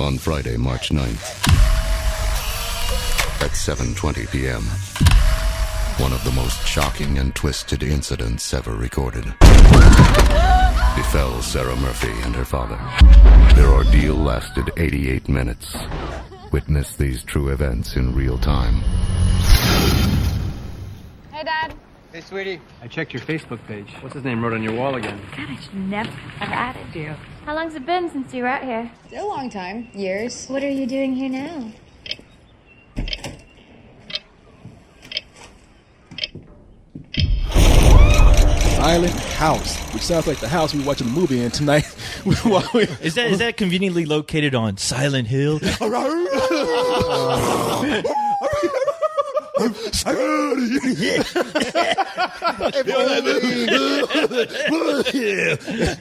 on Friday, March 9th at 7:20 p.m. One of the most shocking and twisted incidents ever recorded befell Sarah Murphy and her father. Their ordeal lasted 88 minutes. Witness these true events in real time. Hey, Dad. Hey, sweetie. I checked your Facebook page. What's his name wrote on your wall again? God, I should never have added you. How long's it been since you were out here? A long time. Years. What are you doing here now? Silent House, which sounds like the house we watching the movie in tonight. Is that conveniently located on Silent Hill? I'm scared of you.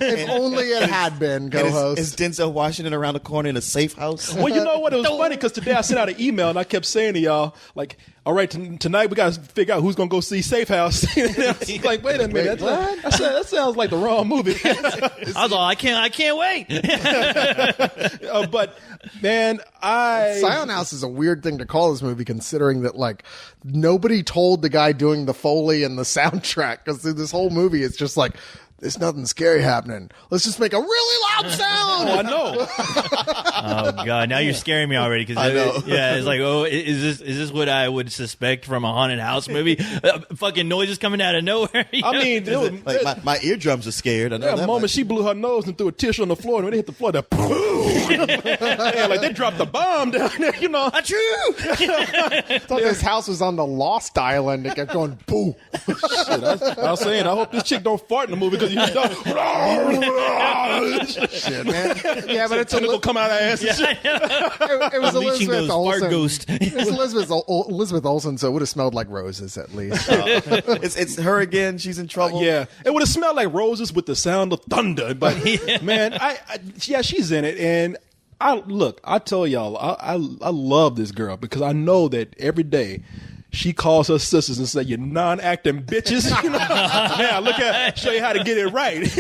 If only it had been, co-host. Is Denzel Washington around the corner in a safe house? Well, you know what? It was funny because today I sent out an email and I kept saying to y'all, like, all right, tonight we got to figure out who's going to go see Safe House. And I was like, wait a minute. That sounds like the wrong movie. I was all, I can't wait. But, man, Silent House is a weird thing to call this movie, considering that, like, nobody told the guy doing the Foley and the soundtrack, because this whole movie is just like, there's nothing scary happening. Let's just make a really loud sound. Oh, I know. Oh God! Now you're scaring me already. Because I know. Yeah, it's like, oh, is this what I would suspect from a haunted house movie? Fucking noises coming out of nowhere. I mean, Like my eardrums are scared. I know that moment she blew her nose and threw a tissue on the floor, and when they hit the floor, like they dropped a bomb down there, you know. I thought this house was on the Lost Island. It kept going, boo. Shit, I was saying, I hope this chick don't fart in the movie because you don't. Shit, man. Yeah, but it's tentacle come out of her ass. And shit. it was Unleashing Elizabeth those fart Olsen. ghosts. It was Elizabeth Olsen, so it would have smelled like roses at least. it's her again. She's in trouble. Yeah, it would have smelled like roses with the sound of thunder. But man, yeah, she's in it, and I tell y'all, I love this girl because I know that every day she calls her sisters and say, "You non-acting bitches." You know? Now look at show you how to get it right.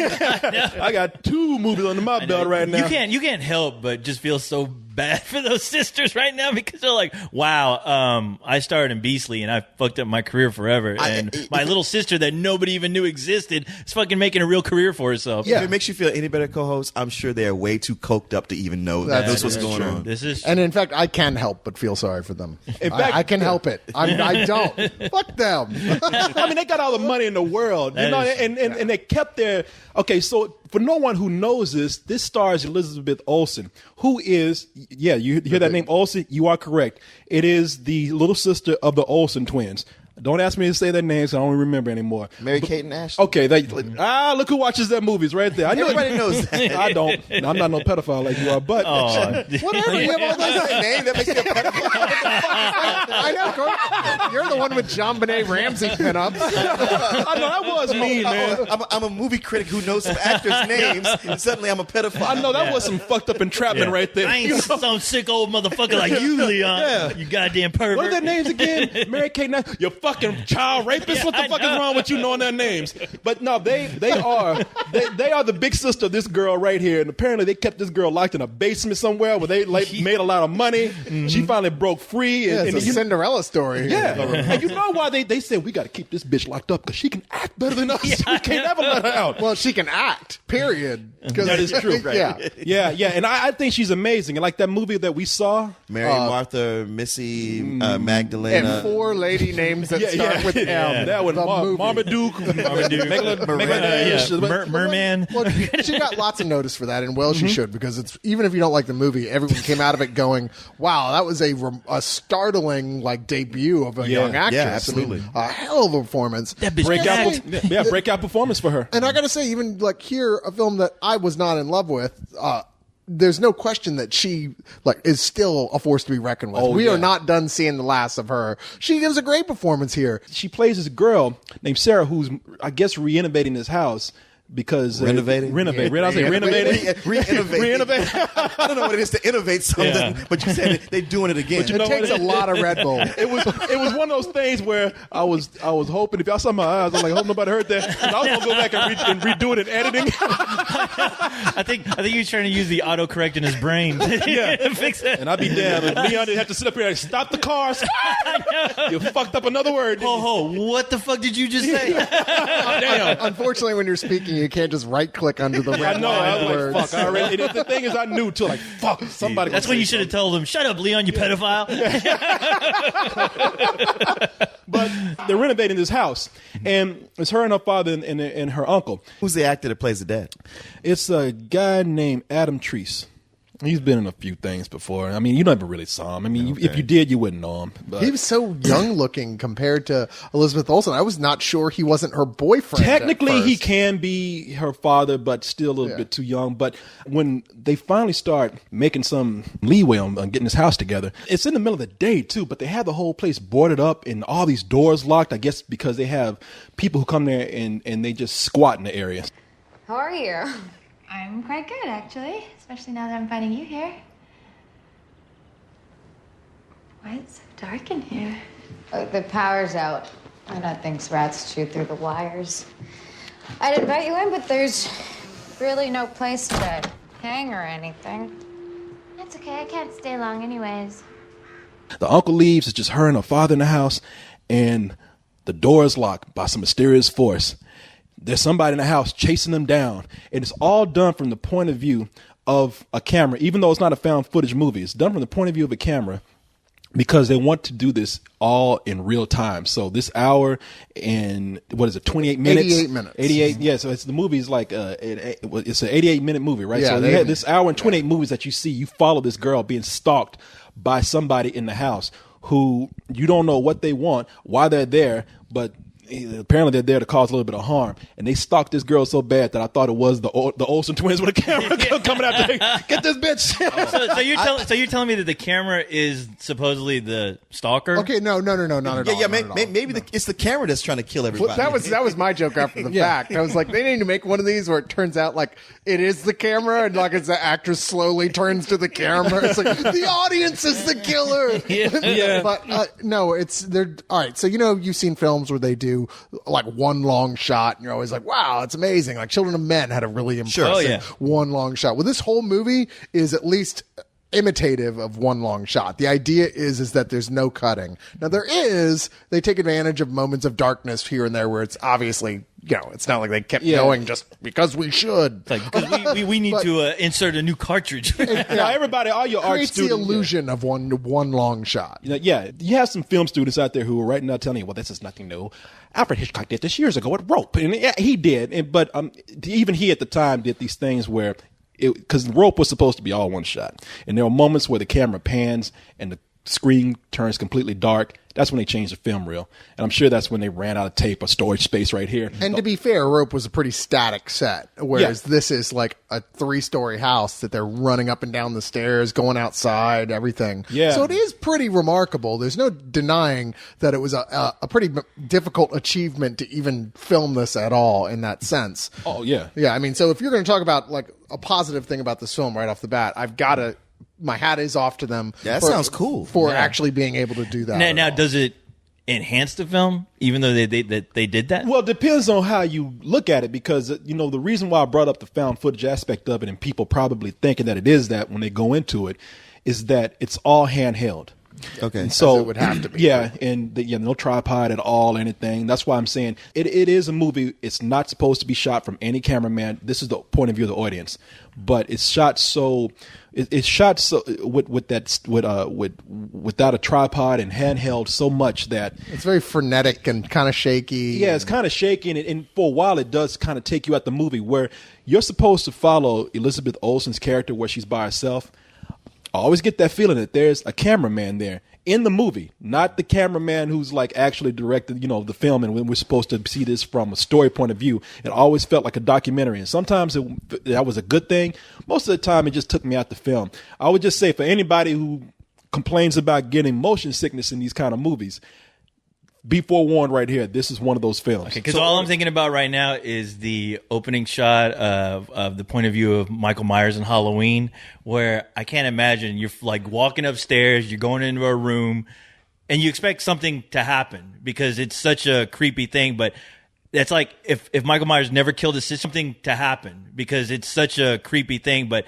I got 2 movies under my belt right now. You can't help but just feel so bad for those sisters right now because they're like, wow, I starred in Beastly and I fucked up my career forever. And my little sister that nobody even knew existed is fucking making a real career for herself. Yeah. If it makes you feel any better, co-host, I'm sure they are way too coked up to even know that's what's going on. This is And in fact, I can't help but feel sorry for them. In fact, I can help it. I don't. Fuck them. I mean, they got all the money in the world, you know, and they kept their. Okay, so for no one who knows this stars Elizabeth Olsen, who is, yeah, you hear that name Olsen? You are correct. It is the little sister of the Olsen twins. Don't ask me to say their names. I don't remember anymore. Mary-Kate and Ashley. Okay, look who watches their movies right there. I know Everybody knows that. I don't. I'm not no pedophile like you are, but Whatever. You have all those name that makes you a pedophile. I know. You're the one with John Benet Ramsey pinups. I know that was mean, man. I'm a movie critic who knows some actors' names, and suddenly I'm a pedophile. I know that was some fucked up entrapment right there. I ain't some sick old motherfucker like you, Leon. Yeah. You goddamn pervert. What are their names again? Mary-Kate and you fucking child rapist. What the fuck is wrong with you knowing their names? But no, they are the big sister of this girl right here, and apparently they kept this girl locked in a basement somewhere where they made a lot of money. Mm-hmm. She finally broke free. Yeah, it's a Cinderella story. Yeah, and you know why they said we got to keep this bitch locked up because she can act better than us. We can't ever let her out. Well, she can act. Period. That is true. Right? Yeah, and I think she's amazing. And like that movie that we saw, Mary, Martha, Missy, Magdalena, and 4 lady names that start with M. That one, Marmaduke, Merman. Well, she got lots of notice for that, and she should, because it's even if you don't like the movie, everyone came out of it going, "Wow, that was a startling debut of a young actress." Yeah, absolutely, a hell of a performance. That bitch breakout performance for her. And I got to say, even here, a film that I was not in love with. There's no question that she is still a force to be reckoned with. We are not done seeing the last of her. She gives a great performance here. She plays this girl named Sarah who's, I guess, renovating this house. because Renovating? Renovate. I say renovating. Re-innovate. I don't know what it is to innovate something, but you said they're doing it again. you know It takes a lot of Red Bull. It was one of those things where I was hoping, if y'all saw my eyes, I'm like, I hope nobody heard that. And I was gonna go back and redo it in editing. I think he was trying to use the autocorrect in his brain to fix it. And I'd be damned if Leon didn't have to sit up here and stop the cars. You fucked up another word. What the fuck did you just say? Damn. Unfortunately, when you're speaking, you can't just right click under the red I know. line I was words. like, fuck. I already. And the thing is, I knew too. Like, fuck. Somebody. That's when you should have told him, "Shut up, Leon, you pedophile." But they're renovating this house, and it's her and her father and her uncle. Who's the actor that plays the dad? It's a guy named Adam Treese. He's been in a few things before. I mean, you never really saw him. I mean, if you did, you wouldn't know him. But He was so young looking compared to Elizabeth Olsen. I was not sure he wasn't her boyfriend. technically, at he first. can be her father, but still a little bit too young. But when they finally start making some leeway on getting this house together, it's in the middle of the day, too. But they have the whole place boarded up and all these doors locked, I guess because they have people who come there and they just squat in the area. How are you? I'm quite good, actually. Especially now that I'm finding you here. Why is it so dark in here? Oh, the power's out. I don't think rats chew through the wires. I'd invite you in, but there's really no place to hang or anything. That's okay. I can't stay long anyways. The uncle leaves. It's just her and her father in the house, and the door is locked by some mysterious force. There's somebody in the house chasing them down, and it's all done from the point of view of a camera. Even though it's not a found footage movie, it's done from the point of view of a camera because they want to do this all in real time. So this hour and 28 minutes? 88 minutes. 88. Yeah. So it's the movie's like it's an 88-minute movie, right? Yeah, so you had this hour and 28 movies that you see. You follow this girl being stalked by somebody in the house who you don't know what they want, why they're there, but apparently they're there to cause a little bit of harm, and they stalked this girl so bad that I thought it was the Olsen twins with a camera coming out there. Get this bitch! So you're telling me that the camera is supposedly the stalker? Okay, no, not at all. Yeah, not at all. maybe it's the camera that's trying to kill everybody. Well, that was my joke after the fact. I was like, they need to make one of these where it turns out like it is the camera, and like as the actress slowly turns to the camera, it's like the audience is the killer. Yeah. But no, they're all right. So you've seen films where they do like one long shot, and you're always like, wow, it's amazing. Like Children of Men had a really impressive one long shot. Well, this whole movie is at least imitative of one long shot. The idea is that there's no cutting. Now they take advantage of moments of darkness here and there where it's obviously, it's not like they kept going just because we should. Like, 'cause we need to insert a new cartridge. Everybody, all your art Creates the students, illusion of one long shot. you have some film students out there who are right now telling you, well, this is nothing new. Alfred Hitchcock did this years ago with Rope, and he did. But even he at the time did these things where, because Rope was supposed to be all one shot, and there are moments where the camera pans and the screen turns completely dark. That's when they changed the film reel, and I'm sure that's when they ran out of tape or storage space right here. And to be fair, Rope was a pretty static set, whereas this is like a 3-story house that they're running up and down the stairs, going outside, everything. Yeah. So it is pretty remarkable. There's no denying that it was a pretty difficult achievement to even film this at all in that sense. Oh yeah, Yeah, I mean, so if you're going to talk about like a positive thing about this film right off the bat, I've got to. My hat is off to them. That sounds cool. For actually being able to do that. Now, does it enhance the film, even though they did that? Well, it depends on how you look at it, because the reason why I brought up the found footage aspect of it, and people probably thinking that it is that when they go into it, is that it's all handheld. Okay. And so it would have to be. Yeah, and no tripod at all, anything. That's why I'm saying it is a movie. It's not supposed to be shot from any cameraman. This is the point of view of the audience, but it's shot so. It's shot so without a tripod and handheld so much that it's very frenetic and kind of shaky. Yeah, it's kind of shaky, and for a while it does kind of take you out the movie where you're supposed to follow Elizabeth Olsen's character where she's by herself. I always get that feeling that there's a cameraman there in the movie, not the cameraman who's like actually directed, the film, and when we're supposed to see this from a story point of view. It always felt like a documentary, and sometimes that was a good thing. Most of the time, it just took me out the film. I would just say for anybody who complains about getting motion sickness in these kind of movies, be forewarned right here. This is one of those films. Because all I'm thinking about right now is the opening shot of the point of view of Michael Myers in Halloween, where I can't imagine you're like walking upstairs, you're going into a room, and you expect something to happen because it's such a creepy thing. But that's like if Michael Myers never killed his sister, something to happen because it's such a creepy thing. But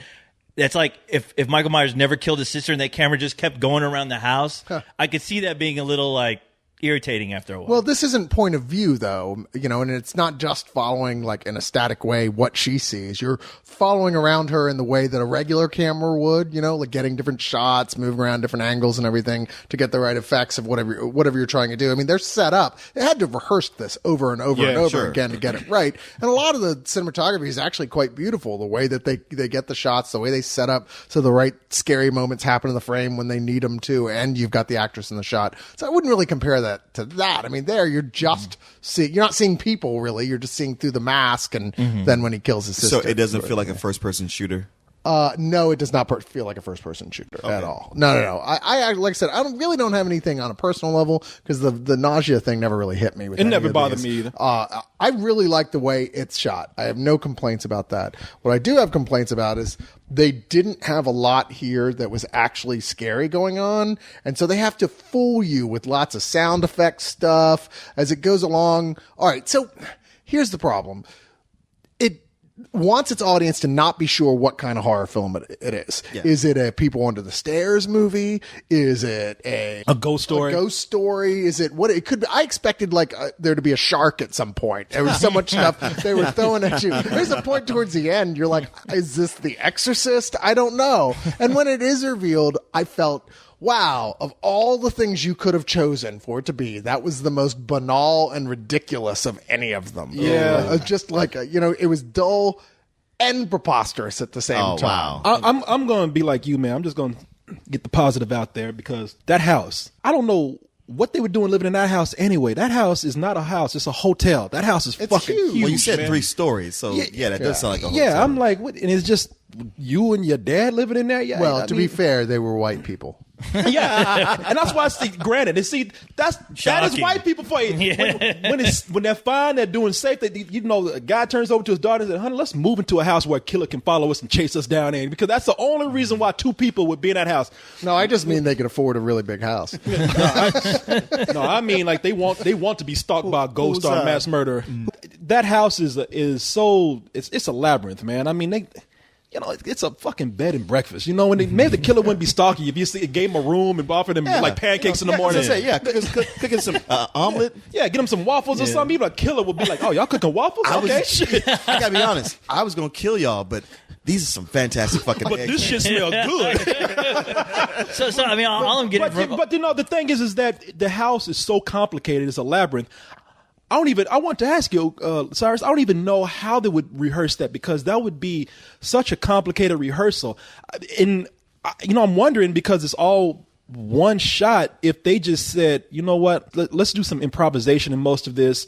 that's like if Michael Myers never killed his sister and that camera just kept going around the house, I could see that being a little like irritating after a while. Well, this isn't point of view though, and it's not just following like in a static way what she sees. You're following around her in the way that a regular camera would, like getting different shots, moving around different angles and everything to get the right effects of whatever you're trying to do. I mean, they're set up. They had to have rehearsed this over and over and over again to get it right. And a lot of the cinematography is actually quite beautiful. The way that they get the shots, the way they set up so the right scary moments happen in the frame when they need them to, and you've got the actress in the shot. So I wouldn't really compare that to that. I mean, there you're just you're not seeing people really. You're just seeing through the mask, and then when he kills his sister. So it doesn't feel like a first-person shooter. No, it does not feel like a first-person shooter at all. No. I like I said, I don't have anything on a personal level because the nausea thing never really hit me. It never bothered me either. I really like the way it's shot. I have no complaints about that. What I do have complaints about is they didn't have a lot here that was actually scary going on, and so they have to fool you with lots of sound effect stuff as it goes along. All right, so here's the problem. It wants its audience to not be sure what kind of horror film it is. Yeah. Is it a people under the stairs movie? Is it a ghost story? A ghost story? Is it what it could be? I expected like there to be a shark at some point. There was so much stuff they were throwing at you. There's a point towards the end you're like, is this The Exorcist? I don't know. And when it is revealed, I felt, wow, of all the things you could have chosen for it to be, that was the most banal and ridiculous of any of them. Yeah. Just like, it was dull and preposterous at the same time. Wow. I'm going to be like you, man. I'm just going to get the positive out there because that house, I don't know what they were doing living in that house anyway. That house is not a house. It's a hotel. That house is fucking huge. Well, you said man. 3 stories, so that does sound like a hotel. Yeah, I'm like, what? And it's just you and your dad living in there? Yeah. Well, to be fair, they were white people. Yeah, and that's why I see. Granted, and see that is white people for you. When they're fine, they're doing safe. A guy turns over to his daughter and says, "Honey, let's move into a house where a killer can follow us and chase us down in." Because that's the only reason why 2 people would be in that house. No, I just mean they could afford a really big house. No, I mean like they want to be stalked by a ghost or a mass murderer. That house is so it's a labyrinth, man. I mean it's a fucking bed and breakfast. When maybe the killer wouldn't be stalking you if you gave him a room and offered him like pancakes in the morning. Cooking some omelet. Yeah, get him some waffles or something. Even a killer would be like, "Oh, y'all cooking waffles? Okay, shit." I gotta be honest. I was gonna kill y'all, but these are some fantastic fucking but eggs. This shit smells good. So I mean, all I'm getting but the thing is that the house is so complicated. It's a labyrinth. I want to ask you, Cyrus, I don't even know how they would rehearse that because that would be such a complicated rehearsal. And, I'm wondering because it's all one shot, if they just said, you know what, let's do some improvisation in most of this.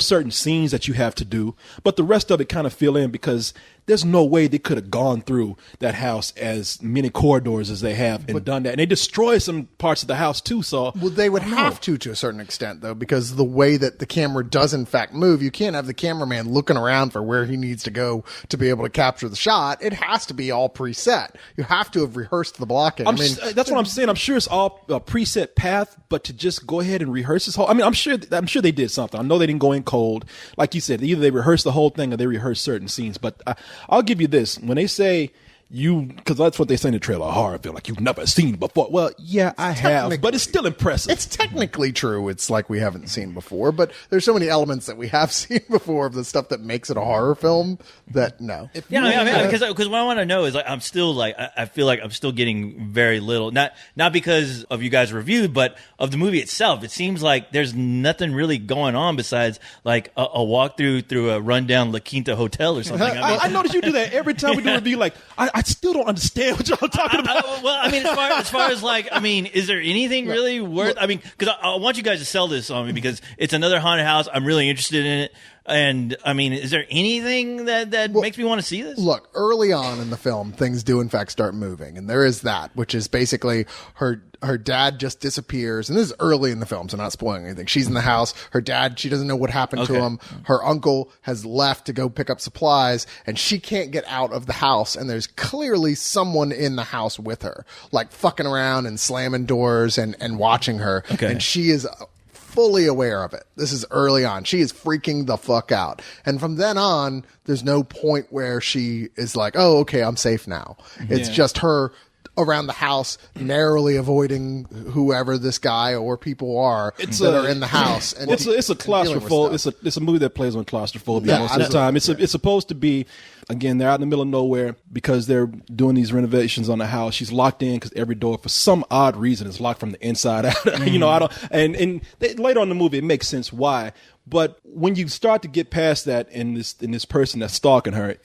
Certain scenes that you have to do, but the rest of it kind of fill in because there's no way they could have gone through that house as many corridors as they have and done that. And they destroy some parts of the house too. So they would have to a certain extent though, because the way that the camera does in fact move, you can't have the cameraman looking around for where he needs to go to be able to capture the shot. It has to be all preset. You have to have rehearsed the blocking. That's what I'm saying. I'm sure it's all a preset path, but to just go ahead and rehearse this whole, I'm sure they did something. I know they didn't go in cold. Like you said, either they rehearsed the whole thing or they rehearsed certain scenes, but I'll give you this. When they say because that's what they say in the trailer, a horror film like you've never seen before. Well, yeah, I have, but it's still impressive. It's technically true. It's like we haven't seen before, but there's so many elements that we have seen before of the stuff that makes it a horror film that no. Because what I want to know is like I'm still like I feel like I'm still getting very little, not because of you guys reviewed, but of the movie itself. It seems like there's nothing really going on besides like a walkthrough through a rundown La Quinta hotel or something. I notice you do that every time we do a review. Like I still don't understand what y'all talking about. As far as like, is there anything really worth? Because I want you guys to sell this on me because it's another haunted house. I'm really interested in it. And I mean, is there anything that makes me want to see this? Look, early on in the film, things do in fact start moving, and there is that, which is basically her dad just disappears, and this is early in the film, so not spoiling anything. She's in the house, her dad, she doesn't know what happened to him. Her uncle has left to go pick up supplies, and she can't get out of the house, and there's clearly someone in the house with her, like fucking around and slamming doors and watching her, and she is fully aware of it. This is early on. She is freaking the fuck out. And from then on, there's no point where she is like, oh, okay, I'm safe now. It's just her around the house, narrowly avoiding whoever this guy or people are that are in the house. And it's a claustrophobia. It's a movie that plays on claustrophobia most of the time. It's supposed to be, again, they're out in the middle of nowhere because they're doing these renovations on the house. She's locked in because every door, for some odd reason, is locked from the inside out. You know, later on in the movie, it makes sense why. But when you start to get past that in this person that's stalking her,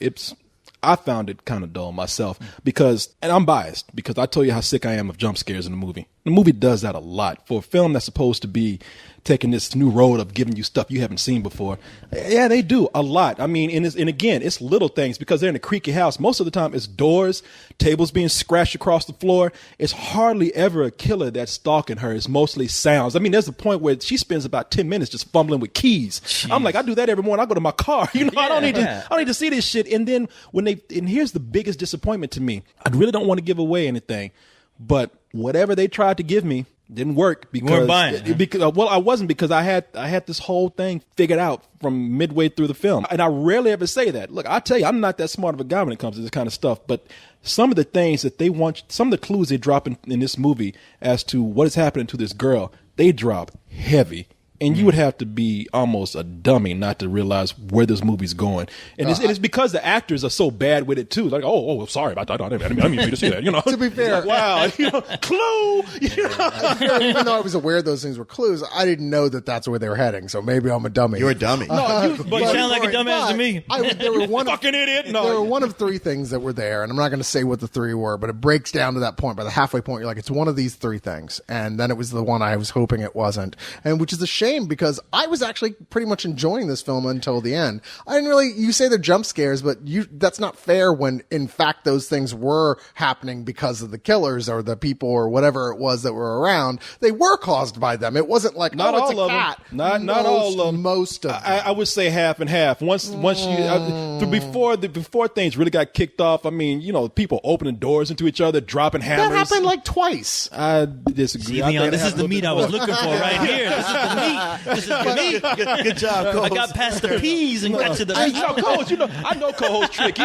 I found it kind of dull myself because, and I'm biased because I tell you how sick I am of jump scares in the movie. The movie does that a lot for a film that's supposed to be taking this new road of giving you stuff you haven't seen before. Yeah, they do a lot. I mean, and again, it's little things because they're in a creaky house. Most of the time it's doors, tables being scratched across the floor. It's hardly ever a killer that's stalking her. It's mostly sounds. I mean, there's a point where she spends about 10 minutes just fumbling with keys. Jeez. I'm like, I do that every morning. I go to my car. You know, I don't need to see this shit. And then and here's the biggest disappointment to me. I really don't want to give away anything, but whatever they tried to give me didn't work because, you weren't buying, well, I wasn't, because I had this whole thing figured out from midway through the film. And I rarely ever say that. Look, I tell you, I'm not that smart of a guy when it comes to this kind of stuff, but some of the things that they want, some of the clues they drop in this movie as to what is happening to this girl, they drop heavy. And you would have to be almost a dummy not to realize where this movie's going. And it's because the actors are so bad with it, too. Like, oh, sorry about that. I didn't mean to say that. You know, to be fair. Wow. You know, clue. You know? Even though I was aware those things were clues, I didn't know that that's where they were heading. So maybe I'm a dummy. You're a dummy. No, but you sound like a dumbass to me. There were one fucking idiot. No. There were one of three things that were there, and I'm not going to say what the three were, but it breaks down to that point. By the halfway point, you're like, it's one of these three things. And then it was the one I was hoping it wasn't. And which is a shame because I was actually pretty much enjoying this film until the end. I didn't really, you say they're jump scares, but that's not fair when in fact those things were happening because of the killers or the people or whatever it was that were around. They were caused by them. It wasn't like, not all it's a of cat. Them. Not all of them. Most of them. I would say half and half. Once you, before things really got kicked off, I mean, you know, people opening doors into each other, dropping hammers. That happened like twice. I disagree. See, Leon, this is the meat I was looking for right here. This is the meat. This is the meat. Good job, co-host. I got past the peas and got to the meat. Co-host, you know, I know co-host Trick.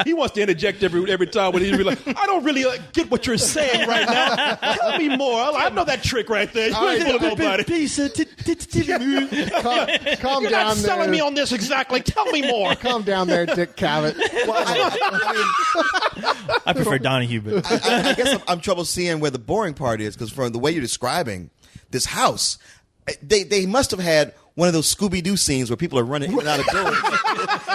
He wants to interject every time when he's be like, I don't really get what you're saying right now. Tell me more. I know that trick right there. You ain't fooling nobody. Calm You're down not selling me on this exactly. Tell me more. Calm down there, Dick Cavett. Well, I prefer Donahue, but I guess I'm trouble seeing where the boring part is, because from the way you're describing this house, they must have had one of those Scooby-Doo scenes where people are running in and out of doors.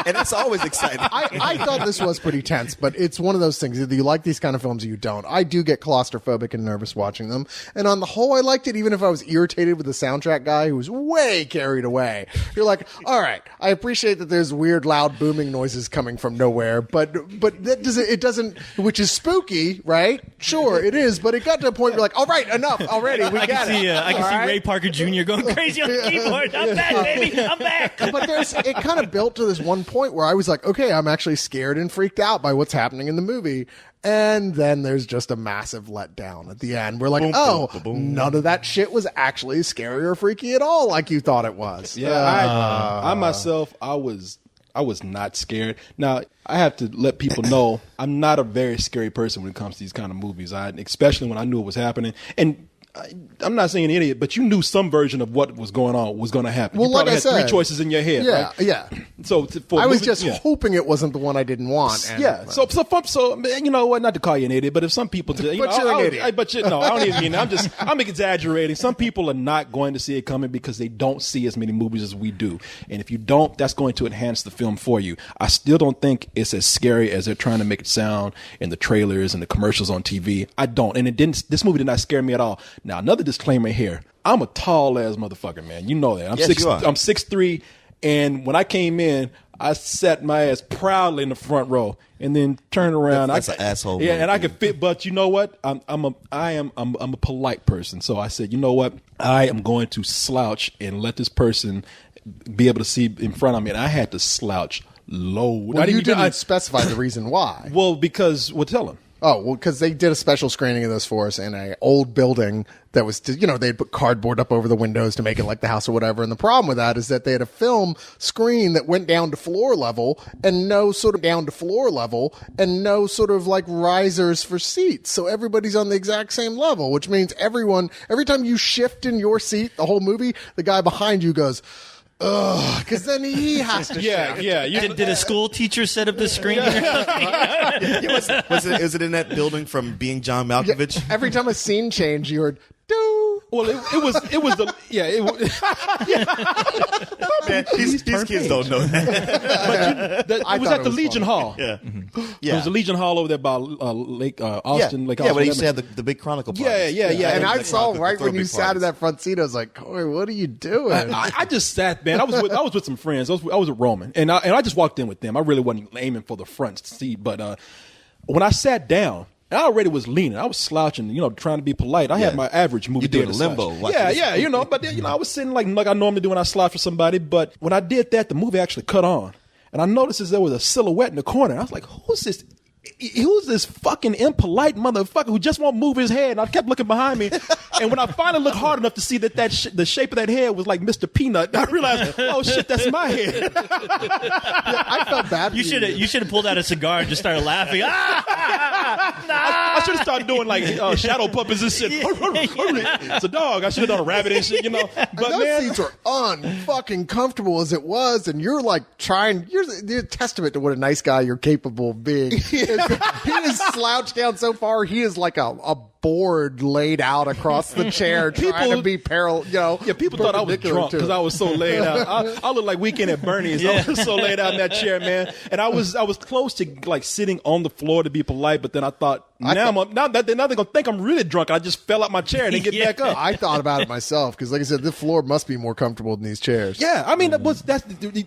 And it's always exciting. I thought this was pretty tense, but it's one of those things. Either you like these kind of films or you don't. I do get claustrophobic and nervous watching them. And on the whole, I liked it, even if I was irritated with the soundtrack guy who was way carried away. You're like, all right, I appreciate that there's weird, loud, booming noises coming from nowhere, but it doesn't, which is spooky, right? Sure, it is, but it got to a point where you're like, all right, enough already. We got it. I can see Ray Parker Jr. going crazy on the keyboard. I'm back, baby. I'm back. But it kind of built to this one point where I was like, okay, I'm actually scared and freaked out by what's happening in the movie. And then there's just a massive letdown at the end. We're like, none of that shit was actually scary or freaky at all like you thought it was. Yeah, I myself, I was not scared. Now, I have to let people know I'm not a very scary person when it comes to these kind of movies. Especially when I knew it was happening. And I'm not saying an idiot, but you knew some version of what was going on was going to happen. Well, you probably like I had said, three choices in your head. Yeah, right? yeah. So I was just hoping it wasn't the one I didn't want. So you know what? Not to call you an idiot, but if some people, but you're an idiot. I don't even mean that. I'm exaggerating. Some people are not going to see it coming because they don't see as many movies as we do, and if you don't, that's going to enhance the film for you. I still don't think it's as scary as they're trying to make it sound in the trailers and the commercials on TV. I don't, and it didn't. This movie did not scare me at all. Now, another disclaimer here. I'm a tall ass motherfucker, man. You know that. I'm 6'3", And when I came in, I sat my ass proudly in the front row, and then turned around. That's an asshole. Yeah, move, and I dude. could fit. But you know what? I'm a polite person, so I said, you know what? I am going to slouch and let this person be able to see in front of me, and I had to slouch low. Well, you didn't specify the reason why. Well, because tell him. Oh, well, because they did a special screening of this for us in a old building that was, they'd put cardboard up over the windows to make it like the house or whatever. And the problem with that is that they had a film screen that went down to floor level and no sort of like risers for seats. So everybody's on the exact same level, which means every time you shift in your seat, the whole movie, the guy behind you goes, ugh, because then he has to shift. Did a school teacher set up the screen? Was it in that building from Being John Malkovich? Every time a scene changed, you heard, doo. Well, it was Man, these kids don't know that. It was at the Legion Hall. Yeah. It was the Legion Hall over there by Lake Austin. Lake Yeah, Austin. where they used to have the big Chronicle parties. Yeah. And I Like saw the right when you throwback sat in parties. that front seat, I was like, Corey, what are you doing? I just sat, man. I was with some friends. I was with Roman, and I just walked in with them. I really wasn't aiming for the front seat, but when I sat down, I already was leaning. I was slouching, trying to be polite. I had my average movie You doing theater limbo, slouch. watching Yeah. But then, I was sitting like I normally do when I slouch for somebody. But when I did that, the movie actually cut on, and I noticed there was a silhouette in the corner. I was like, who's this? Who's this fucking impolite motherfucker who just won't move his head? And I kept looking behind me, and when I finally looked hard enough to see that the shape of that head was like Mr. Peanut, I realized, oh shit, that's my head. I felt bad. You should have pulled out a cigar and just started laughing. I should have started doing like shadow puppets and shit. It's a dog. I should have done a rabbit and shit, But those man, seats were unfucking comfortable as it was, and you're like you're a testament to what a nice guy you're capable of being. He is slouched down so far, he is like a board laid out across the chair, trying to be parallel. Yeah, people thought I was drunk because I was so laid out. I looked like Weekend at Bernie's. I was so laid out in that chair, man. And I was close to like sitting on the floor to be polite, but then I thought, now they're gonna think I'm really drunk. I just fell out my chair and then get back up. I thought about it myself because, like I said, the floor must be more comfortable than these chairs. Yeah, I mean,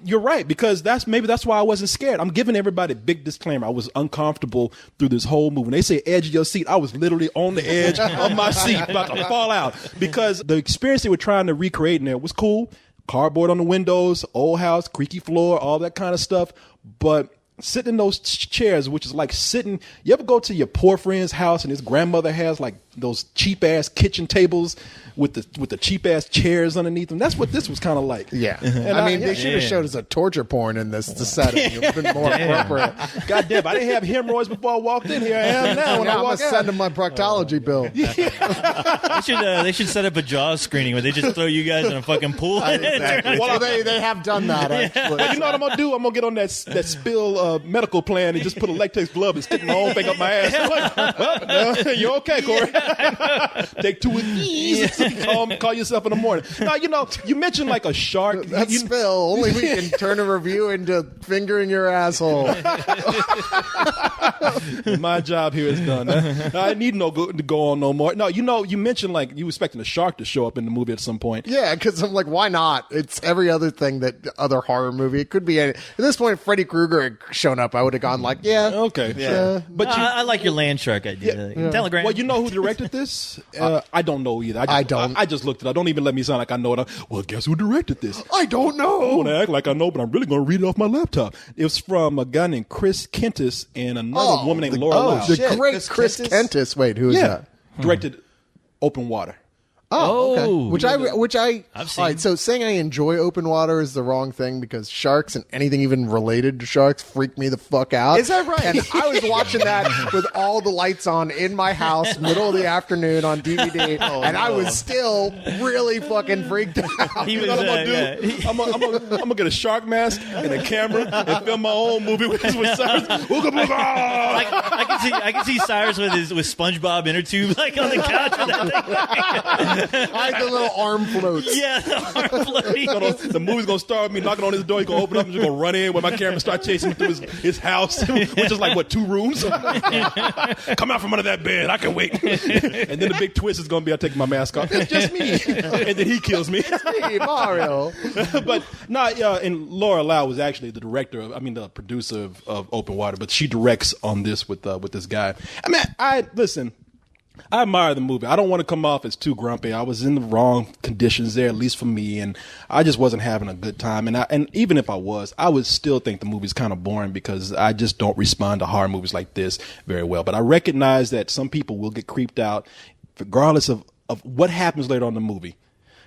you're right, because that's why I wasn't scared. I'm giving everybody a big disclaimer. I was uncomfortable through this whole movie. When they say edge of your seat, I was literally on the edge of my seat, about to fall out, because the experience they were trying to recreate in there was cool. Cardboard on the windows, old house, creaky floor, all that kind of stuff. But sitting in those chairs, which is like sitting, you ever go to your poor friend's house and his grandmother has like those cheap ass kitchen tables with the cheap ass chairs underneath them? That's what this was kind of like. Yeah. I mean, they should have showed us a torture porn in this to set it. It would have been more appropriate. God damn, I didn't have hemorrhoids before I walked in here. I am now when I I'm walk going to send them my proctology bill. They should set up a Jaws screening where they just throw you guys in a fucking pool. Exactly. Well, they have done that, actually. Well, you know what I'm going to do? I'm going to get on that spill medical plan and just put a latex glove and stick my own thing up my ass. You're okay, Corey. Take 2 of these. Call yourself in the morning. Now, you mentioned like a shark. That's Spill. Only we can turn a review into fingering your asshole. My job here is done. I need to go on no more. No, you mentioned like you were expecting a shark to show up in the movie at some point. Yeah, because I'm like, why not? It's every other thing that other horror movie. It could be at this point. If Freddy Krueger had shown up, I would have gone like, yeah, okay, yeah. But I like your land shark idea. Telegram. Well, you know who directed this? I don't know either. I don't. I just looked it up. Don't even let me sound like I know it. Well, guess who directed this? I don't know. I want to act like I know, but I'm really going to read it off my laptop. It was from a guy named Chris Kentis and another woman named Laura Lau. The Shit, great Chris Kentis. Wait, who is that? Directed Open Water. Oh, okay. Oh. Which I've seen. All right, so saying I enjoy open water is the wrong thing because sharks and anything even related to sharks freak me the fuck out. Is that right? And I was watching that with all the lights on in my house, middle of the afternoon on DVD, and I was still really fucking freaked out. He You was, know what I'm gonna do? yeah. I'm gonna get a shark mask and a camera and film my own movie with Cyrus. I can see Cyrus with SpongeBob inner tube like on the couch with that thing. I like the little arm floats. Yeah, the arm floaty. The movie's gonna start with me knocking on his door. He's gonna open up and just gonna run in when my camera start chasing me through his house, which is like what, 2 rooms? Come out from under that bed. I can wait. And then the big twist is gonna be I take my mask off. It's just me. And then he kills me. Hey, Mario. But and Laura Lau was actually the producer of Open Water, but she directs on this with this guy. I mean, I admire the movie. I don't want to come off as too grumpy. I was in the wrong conditions there, at least for me, and I just wasn't having a good time. And even if I was, I would still think the movie's kind of boring because I just don't respond to horror movies like this very well. But I recognize that some people will get creeped out, regardless of what happens later on in the movie.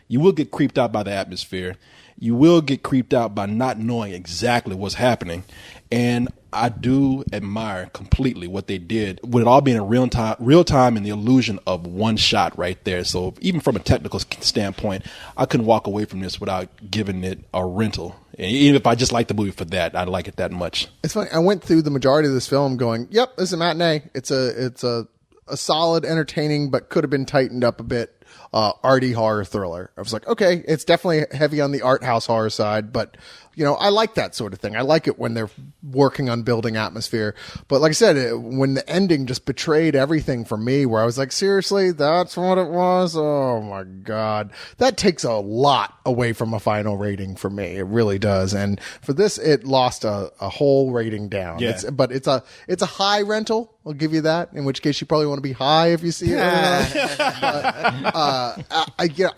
You will get creeped out by the atmosphere. You will get creeped out by not knowing exactly what's happening. And I do admire completely what they did with it all being in real time and the illusion of one shot right there. So even from a technical standpoint, I couldn't walk away from this without giving it a rental. And even if I just like the movie for that, I like it that much. It's funny. I went through the majority of this film going, yep, this is a matinee. It's a solid, entertaining, but could have been tightened up a bit. Arty horror thriller. I was like, okay, it's definitely heavy on the art house horror side, but I like that sort of thing. I like it when they're working on building atmosphere. But like I said, when the ending just betrayed everything for me, where I was like, seriously, that's what it was? Oh my God. That takes a lot away from a final rating for me. It really does. And for this, it lost a whole rating down. Yeah. But it's a high rental. I'll give you that. In which case, you probably want to be high if you see it.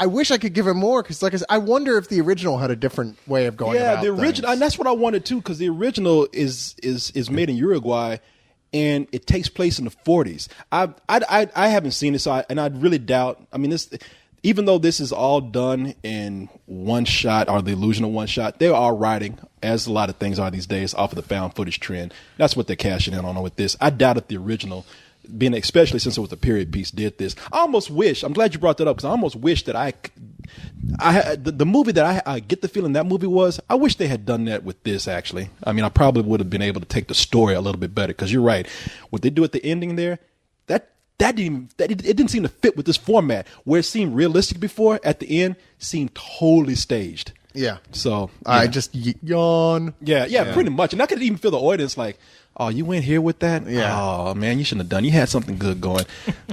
I wish I could give it more because, like I said, I wonder if the original had a different way of going about the original, things. and that's what I wanted too, because the original is made in Uruguay, and it takes place in the 40s. I haven't seen it, so I really doubt. I mean, this, even though this is all done in one shot or the illusion of one shot, they are writing, as a lot of things are these days, off of the found footage trend. That's what they're cashing in on with this. I doubt if the original, especially since it was a period piece, did this. I almost wish, I'm glad you brought that up, because I almost wish that the movie that I get the feeling that movie was, I wish they had done that with this, actually. I mean, I probably would have been able to take the story a little bit better, because you're right. What they do at the ending there, it didn't seem to fit with this format, where it seemed realistic before, at the end, seemed totally staged. Yeah. So I just yawn. Yeah, pretty much. And I could even feel the audience like, oh, you went here with that? Yeah. Oh, man, you shouldn't have done. You had something good going.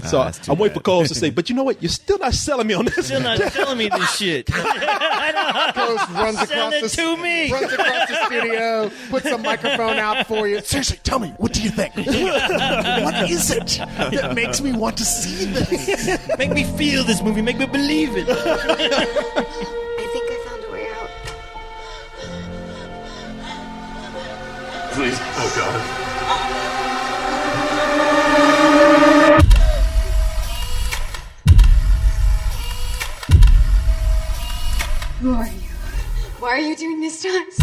So I'm waiting for Coles to say, but you know what? You're still not selling me on this. Still not selling me this shit. Coles runs Sell across it to me. Runs across the studio, puts a microphone out for you. Seriously, tell me, what do you think? What is it that makes me want to see this? Make me feel this movie. Make me believe it. I think I found a way out. Please. Oh, God. Who are you? Why are you doing this to us?